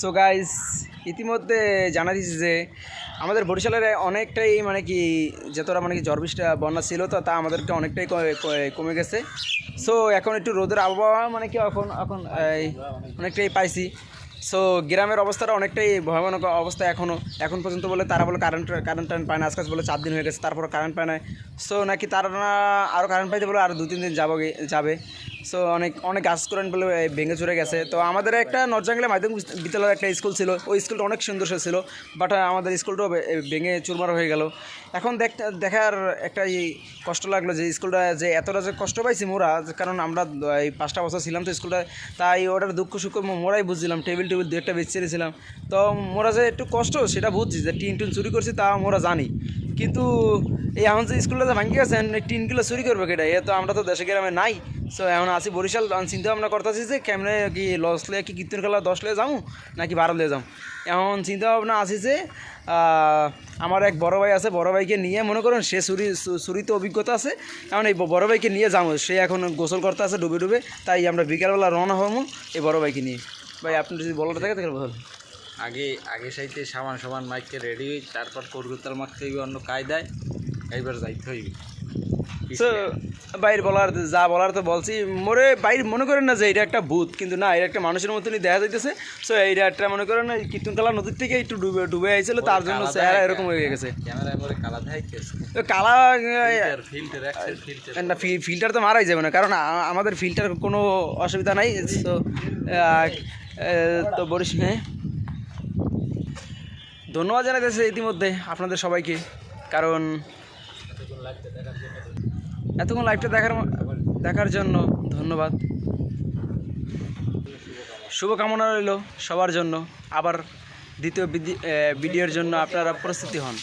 So guys, ইতিমধ্যে জানা দিয়েছি যে আমাদের বরিশালের অনেকটাই মানে কি যতটা মানে কি ঝড় বৃষ্টি বন্যা ছিল তো তা আমাদেরকে অনেকটাই কমে গেছে। সো এখন একটু রোদের আবহাওয়া মানে কি এখন এখন অনেকটাই পাইছি। সো গ্রামের অবস্থাটা অনেকটাই ভয়ানক অবস্থা এখন পর্যন্ত বলে তারা বলে কারেন্ট পায় না। আজকাল বলে 4 দিন হয়ে গেছে, তারপর কারেন্ট পায় না। সো নাকি তারা আরও কারেন্ট পাইতে বলে আরও 2-3 দিন যাবে। সো অনেক গাছ কারেন্ট বলে ভেঙে চুরে গেছে। তো আমাদের একটা নরজাঙ্গলে মাধ্যমিক বিদ্যালয়ের একটা স্কুল ছিল, ওই স্কুলটা অনেক সুন্দর ছিল, বাট আমাদের স্কুলটাও ভেঙে চুরমার হয়ে গেল। এখন দেখার একটা কষ্ট লাগলো যে স্কুলটা যে এতটা যে কষ্ট পাইছি মোরা, কারণ আমরা এই 5টা বছর ছিলাম তো স্কুলটা, তাই ওটার দুঃখ সুখ মোরাই বুঝছিলাম। টেবিল 2-একটা বেঁচেছিলাম, তো মোরা যে একটু কষ্ট সেটা বুঝছি, যে টিন চুরি করছি তা মোরা জানি। কিন্তু এই এখন যে স্কুলটা যে ভাঙিয়ে গেছেন, টিনগুলো চুরি করবে কেটা? এ তো আমরা তো দেশে গ্রামে নাই। সো এখন আসি বরিশাল, চিন্তা ভাবনা করতেছি যে কেমনে কি লস লে কি কীর্তন খেলা 10 লিয়ে যাবো নাকি 12 লিয়ে যাবো। এখন চিন্তা ভাবনা আসি যে আমার এক বড় ভাই আছে, বড় ভাইকে নিয়ে মনে করুন সে চুরিতে অভিজ্ঞতা আছে। এখন এই বড় ভাইকে নিয়ে যাবো, সে এখন গোসল করতে আছে ডুবে, তাই আমরা বিকালবেলা রওনা হবো এই বড় ভাইকে নিয়ে। ভাই আপনি যদি বলার থাকে তাহলে বল। আগে সাইতে সামান মাইককে রেডি হই, তারপর করগুতাল মাখতে হইবে অন্য কায়দায়, এইবার যাইতে হইবে। তো বাইর যা বলার তো বলছি। বাইর মনে করেন না যে এটা একটা ভূত, কিন্তু না, এটা একটা মানুষের মতনই দেখা যাইতেছে। সো এইটা একটা মনে করেন না কীর্তনকালা নদীর থেকে একটু ডুবে আইছিল, তার জন্য চেহারা এরকম হয়ে গেছে। কালা না, ফিল্টার তো মারাই যাবে না, কারণ আমাদের ফিল্টার কোনো অসুবিধা নাই। তো বলিস হ্যাঁ, ধন্যবাদ জানাইতেছে ইতিমধ্যে আপনাদের সবাইকে, কারণ এতক্ষণ লাইভটা দেখার জন্য ধন্যবাদ। শুভকামনা রইল সবার জন্য। আবার দ্বিতীয় ভিডিওর জন্য আপনারা প্রস্তুতি হন।